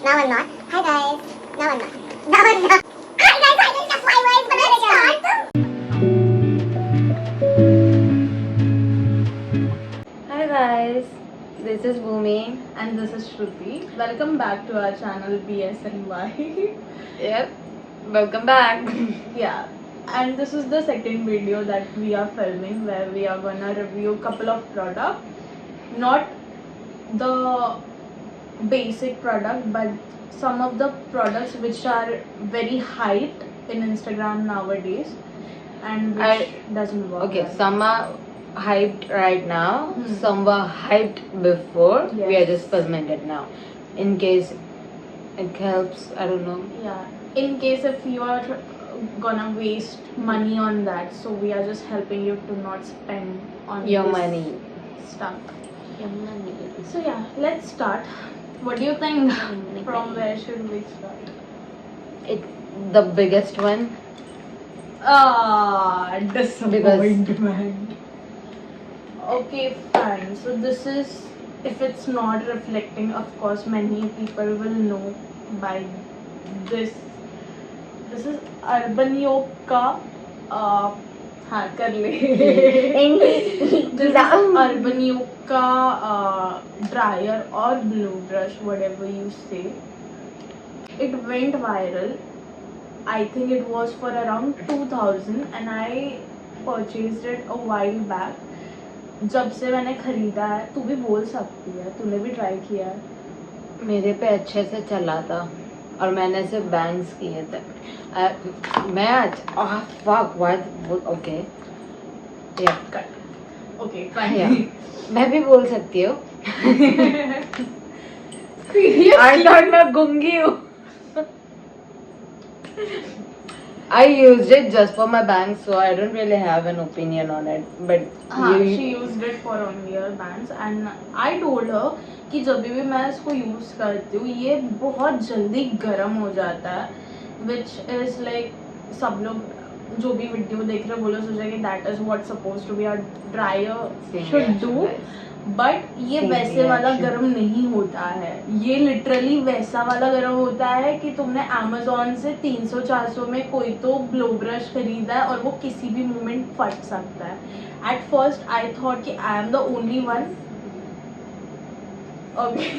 Now I'm not. Hi guys. Now I'm not. Now I'm not. Hi guys, I didn't have 5 words, but let's start. Hi guys, this is Bhumi. And this is Shruti. Welcome back to our channel BSNY. Yep, welcome back. Yeah, and this is the second video that we are filming where we are gonna review couple of products. Not the basic product, but some of the products which are very hyped in Instagram nowadays and which doesn't work. Okay, well. some are hyped right now, Hmm. some were hyped before. We are Yes. just filming it now. In case it helps, I don't know. Yeah, in case if you are gonna waste money on that, so we are just helping you to not spend on Your this money. stuff. Your money. So yeah, let's start. What do you think? From where should we start? The biggest one. Disappointment. Okay, fine. So this is, if it's not reflecting, of course many people will know by this. This is Urban Yoga का हाँ कर ले. This is Urban Yoga का dryer or blue brush, whatever you say. It went viral. I think it was for around 2000 and I purchased it a while back. जब से मैंने खरीदा है, तू भी बोल सकती है, तूने भी ट्राई किया है. मेरे पे अच्छे से चला था और मैंने सिर्फ बैंग्स किए थे. मैं आज फक व्हाट ओके या कट. ओके या फाइन. मैं भी बोल सकती हूँ. I thought मैं गूंगी हूँ. I used it just for my bangs, so I don't really have an opinion on it. But she used it for only her bands and I told her कि जब भी मैं इसको यूज करती हूँ ये बहुत जल्दी गर्म हो जाता है, which is like सब लोग जो भी वीडियो देख रहे हैं वो लोग सोचेंगे that is what supposed to be a dryer should do. But ये Same वैसे वाला reaction. गर्म नहीं होता है. ये लिटरली वैसा वाला गर्म होता है कि तुमने Amazon से 300-400 में कोई तो ब्लो ब्रश खरीदा है और वो किसी भी मोमेंट फट सकता है. एट फर्स्ट आई थॉट कि I am the only one. Okay,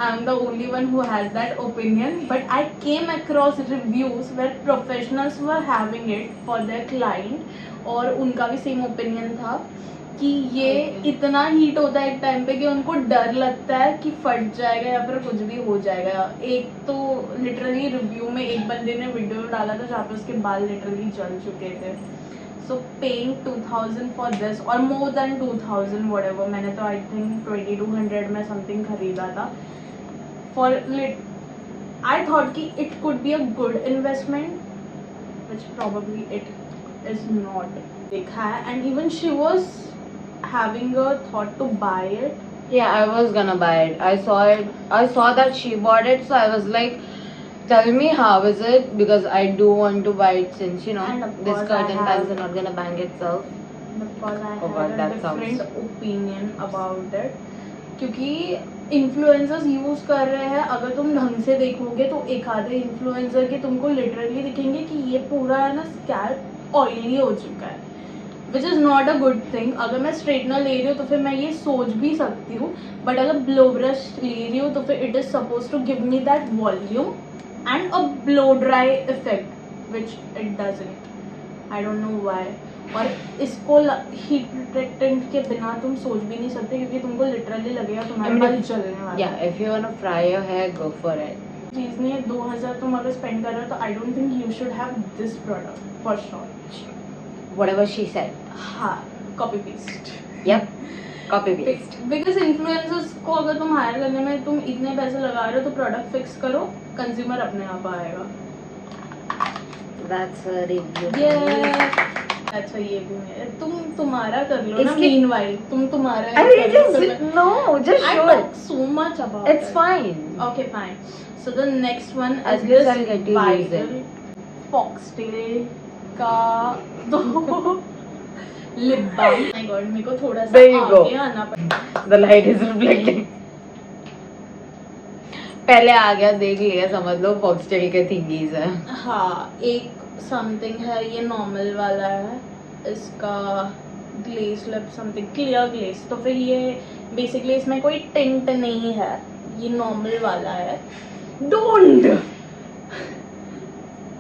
I'm the only one who has that opinion, but I came across reviews where professionals were having it for their client और उनका भी same opinion था कि ये इतना heat होता है एक टाइम पे कि उनको डर लगता है कि फट जाएगा या फिर कुछ भी हो जाएगा. एक तो लिटरली रिव्यू में एक बंदे ने वीडियो डाला था जहाँ पे उसके बाल लिटरली जल चुके थे. So paying 2000 for this or more than 2000 whatever, मैंने तो I think 2200 में something खरीदा था. For lit, I thought कि it could be a good investment, which probably it is not. देखा है and even she was having a thought to buy it. yeah, I was gonna buy it. I saw that she bought it, so I was like, tell me how is it, because I do want to buy it since And of this course curtain I bags have- are not gonna bang itself. Because I Oh had God, a that different sounds- opinion about it. क्योंकि influencers use कर रहे हैं, अगर तुम ढंग से देखोगे तो एक आधे इन्फ्लुएंसर के तुमको लिटरली दिखेंगे कि ये पूरा है ना स्कैल्प ऑयली हो चुका है, which is not a good thing. अगर मैं स्ट्रेटनर ले रही हूँ तो फिर मैं ये सोच भी सकती हूँ, बट अगर ब्लो ब्रश ले रही हूँ तो फिर it is suppose to give me that volume and a blow dry effect, which it doesn't. I don't know why. और इसको हीट प्रोटेक्टेंट के बिना तुम सोच भी नहीं सकते क्योंकि तुमको लिटरली लगेगा तुम्हारे बाल जलने वाले. Yeah, if you wanna fry your hair, go for it. चीज़ नहीं है. 2000 तुम अगर स्पेंड कर रहे हो तो I don't think you should have this product for sure. Whatever she said. हाँ, copy paste. Yep, copy paste. Because influencers को अगर तुम हायर करने में तुम इतने पैसे लगा रहे हो तो प्रोडक्ट फिक्स करो, कंज्यूमर अपने आप आएगा. That's a review. अच्छा ये भी मेरे. तुम्हारा कर लो ना. इसके- मीनवाइल तुम तुम्हारा I mean, no, just I show talk it. so much about It's it. fine. Okay, fine. So the next one At is least this I'll get to use viral Foxtail का दो lip balm. My God, मेरे को थोड़ा सा There you go. आगे आना पड़ेगा. The light is reflecting. पहले आ गया, देख लिया, समझ लो फॉक्सटेल के थिंगीज है। हाँ, एक समथिंग है, ये नॉर्मल वाला है, इसका glaze lip something clear glaze. तो फिर ये बेसिकली इसमें कोई टिंट नहीं है, ये नॉर्मल वाला है। Don't,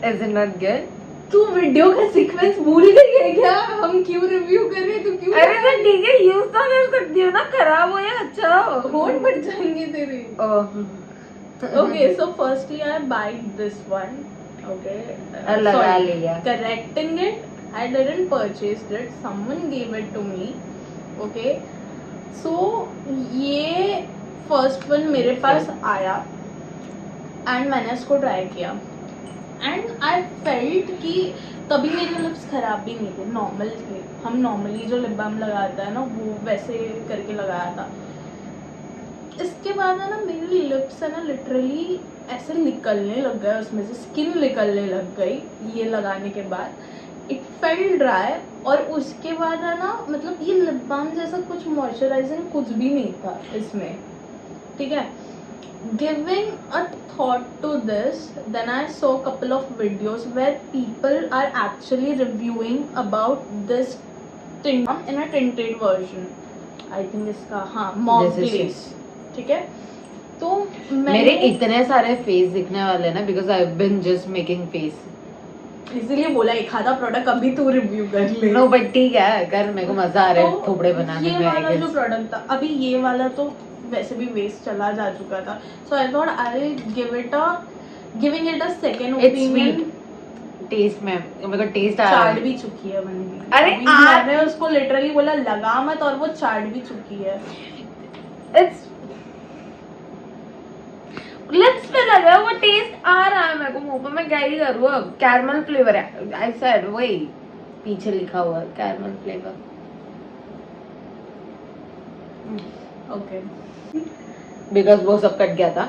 is it not good? तू वीडियो का सीक्वेंस भूल गई है क्या? हम क्यों रिव्यू कर रहे हैं, तू क्यों? अरे तो ठीक है, यूज तो कर सकती हो ना, खराब हो या अच्छा हो। होंठ बढ़ जाएंगे तेरे। Okay, so firstly I buy this one. Okay. लगा Sorry. लिया। Correcting it, I didn't purchase it. Someone gave it to me. Okay. So ये first one मेरे पास आया and मैंने इसको ट्राई किया and I felt कि तभी मेरे लिप्स खराब भी नहीं थे, नॉर्मल थे। हम नॉर्मली जो लिप बाम लगाता है ना, वो वैसे करके लगाया था। इसके बाद है ना, मेरी लिप्स है ना लिटरली ऐसे निकलने लग गया, उसमें से स्किन निकलने लग गई ये लगाने के बाद। इट फेल ड्राई, और उसके बाद है ना, मतलब ये लिप बाम जैसा कुछ मॉइस्चराइजिंग कुछ भी नहीं था इसमें, ठीक है। Giving a thought to this, then I saw a couple of videos where people are actually reviewing about this tint in a tinted version. I think इसका हाँ mauve This is glaze, ठीक है। तो मेरे इतने सारे फेस दिखने वाले हैं ना, because I have been just making face, इसीलिए बोला एक आधा प्रोडक्ट अभी तू रिव्यू कर ले। नो बट ठीक है, कर, मेरे को मजा आ रहा है तो थोपड़े बनाने ये में। I वाला जो guess. प्रोडक्ट था, अभी ये वाला तो वैसे भी वेस्ट चला जा चुका था, so I thought I giving it a second It's opinion. sweet. Taste में मेरे को टेस्ट आ रहा चाट है। भी चुकी है बंदी। अरे अभी आप- मैंने उसको लिटरली बोला लगा मत, और वो चाट भी चुकी है। It's लिप्स पे लगा हुआ टेस्ट आ रहा है मेरे को मुंह पे, मैं क्या ही करूँ अब। कैरमल फ्लेवर है, आई सेड वही पीछे लिखा हुआ है कैरमल फ्लेवर। ओके, बिकॉज वो सब कट गया था।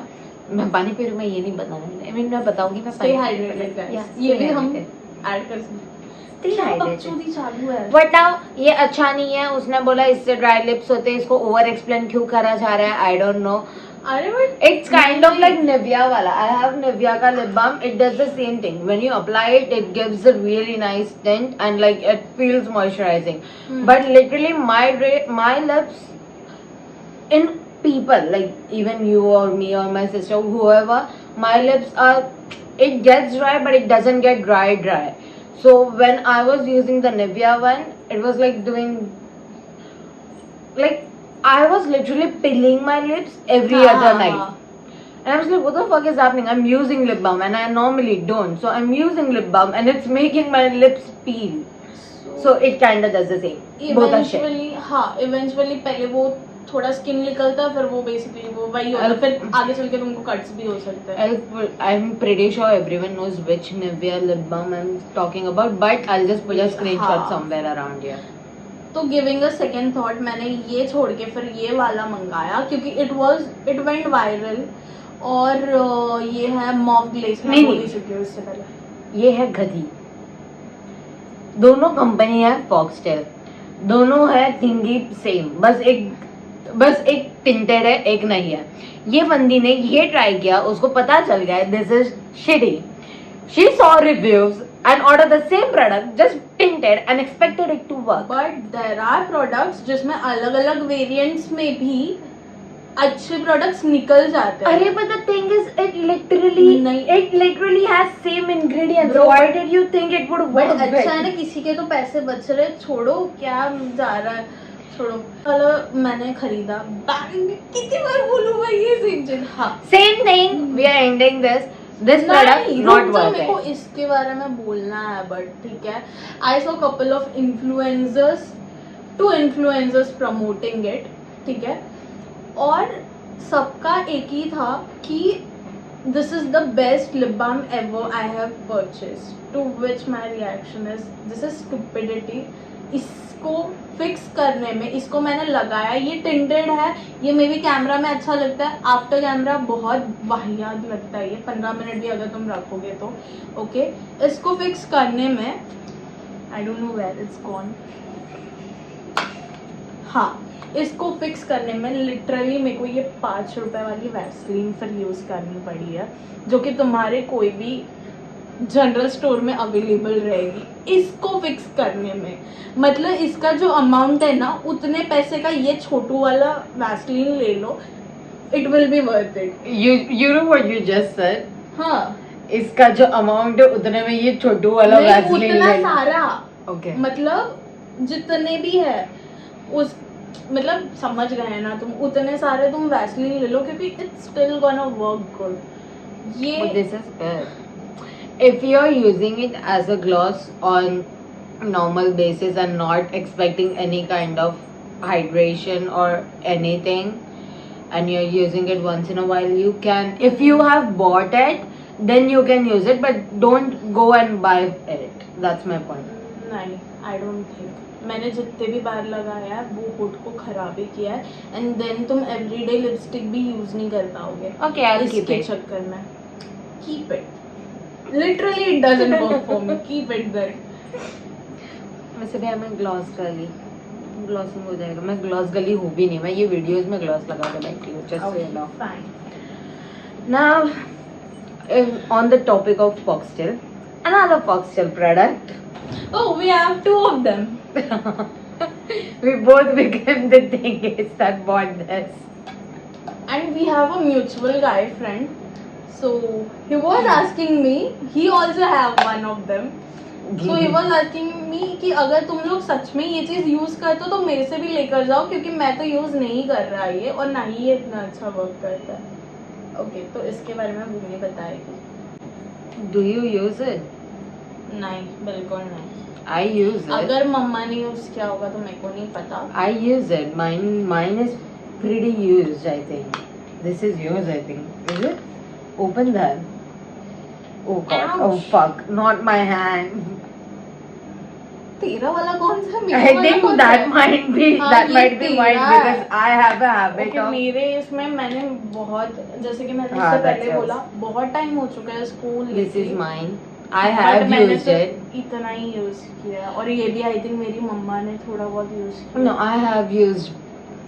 मैं पानी पी रही हूँ, मैं ये नहीं बताऊंगी, I mean, मैं बताऊंगी मैं स्टे हाइड्रेटेड गाइस, ये भी हम ऐड कर सकते हैं। क्या बकचोदी चालू है? बताओ, ये अच्छा नहीं है, उसने बोला इससे ड्राई लिप्स होते हैं, इसको ओवर एक्सप्लेन क्यों करा जा रहा है, आई डोंट नो। अरे but It's kind of like Nivea वाला. I have Nivea का lip balm. It does the same thing. When you apply it, it gives a really nice tint and like it feels moisturizing. But literally, my lips, in people like even you or me or my sister, whoever, my lips are. It gets dry, but it doesn't get dry. So when I was using the Nivea one, it was like doing like. I was literally peeling my lips every other night. And I was like, what the fuck is happening? I'm using lip balm and I normally don't. So I'm using lip balm and it's making my lips peel. So it kind of does the same. Both are shit. Eventually हाँ, eventually पहले वो थोड़ा skin निकलता है, फिर वो basically वो वही होता है, फिर आगे चल के तुमको कट्स भी हो सकते हैं। I'm pretty sure everyone knows which Nivea lip balm I'm talking about, but I'll just put a screenshot somewhere around here. तो गिविंग अ सेकेंड थॉट, मैंने ये छोड़ के फिर ये वाला मंगाया क्योंकि इट वेंट वायरल, और ये है मॉव ग्लेज। मैं बोल ही चुकी हूँ इससे पहले। ये है गधी। दोनों कंपनी है फॉक्सटेल, दोनों है थिंगी सेम, बस एक टिंटेड है, एक नहीं है। ये बंदी ने ये ट्राई किया, उसको पता चल गया this is shitty. She saw reviews and ordered the same product, just tinted and expected it to work. But there are products जिसमें अलग अलग वेरिएंट्स में भी अच्छे प्रोडक्ट्स निकल जाते हैं। अरे but the thing is, it literally has same ingredients. Bro, Why did you think it would work? But अच्छा है ना, किसी के तो पैसे बच रहे, छोड़ो क्या जा रहा है, छोड़ो। चलो मैंने खरीदा, कितनी बार बोलूं मैं ये सेम चीज। हाँ, Same thing. We are ending this. This product not worth मेरे को it. इसके बारे में बोलना है, बट ठीक है। I saw couple of influencers promoting it, ठीक है, और सबका एक ही था कि this is the best lip balm ever I have purchase, to which my reaction is this is stupidity. इसको फिक्स करने में, इसको मैंने लगाया, ये टिंटेड है, ये मे बी कैमरा में अच्छा लगता है, आफ्टर कैमरा बहुत वाहियात लगता है ये, 15 मिनट भी अगर तुम रखोगे तो। ओके, इसको फिक्स करने में I don't know where it's gone. हाँ, इसको फिक्स करने में लिटरली मेरे को ये 5 रुपए वाली वैसलीन फिर यूज़ करनी पड़ी है, जो कि तुम्हारे कोई भी जनरल स्टोर में अवेलेबल रहेगी इसको फिक्स करने में। मतलब इसका जो अमाउंट है ना, उतने पैसे का ये छोटू वाला वैसलीन ले लो, it will be worth it. You know what you just said? हाँ, इसका जो अमाउंट है उतने में ये छोटू वाला नहीं, वैसलीन उतना ले लो। सारा Okay. मतलब जितने भी है उस मतलब समझ गए ना तुम, उतने सारे तुम वैसलीन ले लो क्योंकि it's still gonna work good. ये But this is good. If you're using it as a gloss on normal basis and not expecting any kind of hydration or anything, and you're using it once in a while, you can. If you have bought it, then you can use it, but don't go and buy it. That's my point. नहीं, I don't think. मैंने जितने भी बार लगाया है वो होठ को खराब ही किया है, एंड देन तुम एवरीडे लिपस्टिक भी यूज नहीं कर पाओगे Okay, I'll keep इसके it. चक्कर में। Keep it, literally it doesn't work for me, keep it there. वैसे भी हमें ग्लॉस कर ली, ग्लॉसिंग हो जाएगा। मैं ग्लॉस गली हूँ भी नहीं, मैं ये वीडियोस में ग्लॉस लगा के बैठी हूँ। Just so you know. Fine. Now, on the topic of Foxtail, another Foxtail product. Oh, we have 2 of them. We both became the thingies that bought this. And we have a mutual guy friend, so he was asking me, he also have one of them, so he was asking me कि अगर तुम लोग सच में ये चीज़ use करते हो तो मेरे से भी लेकर जाओ, क्योंकि मैं तो यूज़ नहीं कर रहा ये, और ना ही ये इतना अच्छा वर्क करता है। ओके, तो इसके बारे में भूमि बताएगी। Do you use it? नहीं, बिल्कुल नहीं। I use it. अगर मम्मा ने यूज़ किया होगा तो मेरे को नहीं पता। I use it. Mine is pretty used, I think. This is yours, I think. Is it? Open that. Oh God. Ouch. Oh fuck. Not my hand. तेरा वाला कौन सा? मेरा I वाला think कौन that सा? might be हाँ, that ये might be mine तेरा है। because I have a habit Okay, of. मेरे इसमें मैंने बहुत, जैसे कि मैंने हाँ, इससे that's पहले yours. बोला, बहुत टाइम हो चुका है school. This is mine. I have मैंने used सिर्फ it. इतना ही यूज किया है, और ये भी आई थिंक मेरी मम्मा ने थोड़ा बहुत यूज किया। No, I have used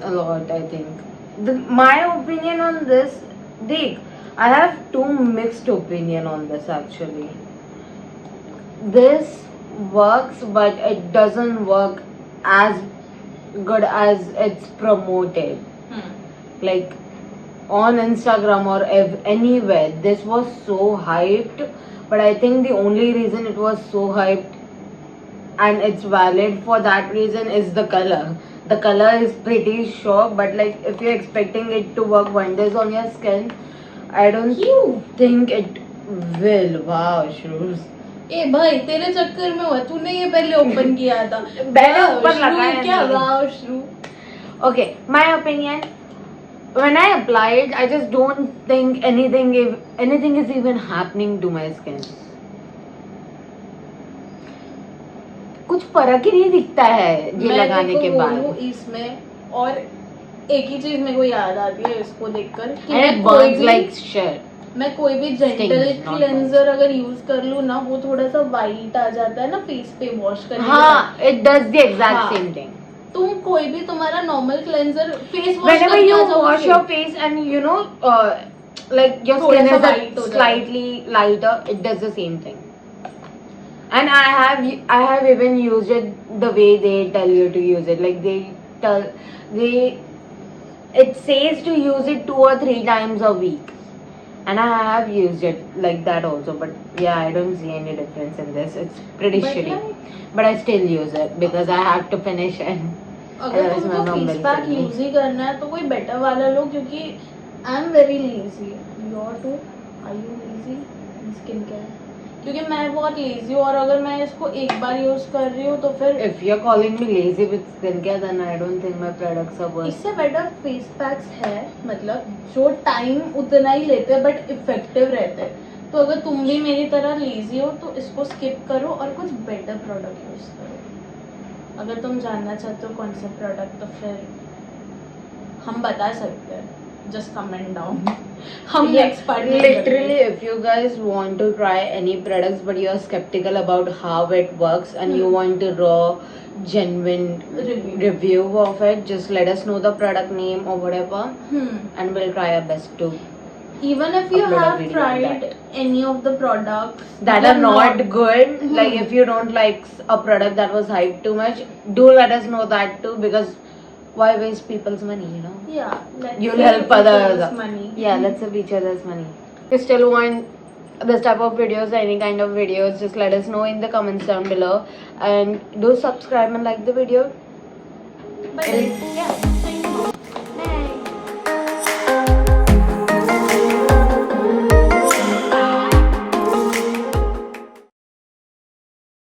a lot, I think. My opinion on this, Deek, I have two mixed opinion on this actually. This works, but it doesn't work as good as it's promoted. Like on Instagram or anywhere, this was so hyped. But I think the only reason it was so hyped and it's valid for that reason is the color. The color is pretty sure, but like if you're expecting it to work wonders on your skin, I don't think it will. Wow, shoes. ए भाई, तेरे चक्कर में हुआ, तूने ये पहले open किया था। मैंने वाव, ऊपर श्रू, लगाया क्या नहीं। वाव श्रू। Okay, my opinion. When I apply it, I just don't think anything is even happening to my skin. कुछ फर्क ही नहीं दिखता है ये मैं लगाने के बोलूं बाद। इसमें, और एक ही चीज मेरे को याद आती है इसको देखकर कि And it burns like shit. मैं कोई भी जेंटल Stings, not क्लेंजर अगर यूज कर लूं ना, वो थोड़ा सा वाइट आ जाता है ना फेस पे वॉश करने के हाँ, it does the exact हाँ। same thing. तुम कोई भी तुम्हारा normal cleanser face wash Whenever करके you आ जाओगे, wash your face and you know, like your थोड़ा skin सा is white हो जाता है। slightly lighter, it does the same thing. And I have even used it the way they tell you to use it. Like it says to use it 2 or 3 times a week. And I have used it like that also, but yeah, I don't see any difference in this. It's pretty But shitty. like, But I still use it because I have to finish it. अगर Otherwise my तुमको mom face will pack tell me. Use ही करना है तो कोई better वाला लो, क्योंकि I am very lazy. Your too, are you lazy in skin care? क्योंकि मैं बहुत लेजी हूँ, और अगर मैं इसको एक बार यूज कर रही हूँ तो फिर If you're calling me lazy with skincare, then I don't think my products are worth. इससे बेटर फेस पैक्स है, मतलब जो टाइम उतना ही लेते हैं बट इफेक्टिव रहते हैं। तो अगर तुम भी मेरी तरह लेजी हो तो इसको स्किप करो और कुछ बेटर प्रोडक्ट यूज करो। अगर तुम जानना चाहते हो कौन सा प्रोडक्ट, तो फिर हम बता सकते हैं। just comment down. हम Yeah, next part में literally, if you guys want to try any products but you are skeptical about how it works and you want a raw, genuine review of it, just let us know the product name or whatever, and we'll try our best to even if you upload a have video on tried any of the products that are not good. Like if you don't like a product that was hyped too much, do let us know that too, because why waste people's money, you know? yeah, let's You'll save help others. people's money. Yeah, let's save each other's money. If you still want this type of videos, any kind of videos, just let us know in the comments down below, and do subscribe and like the video. But And yeah.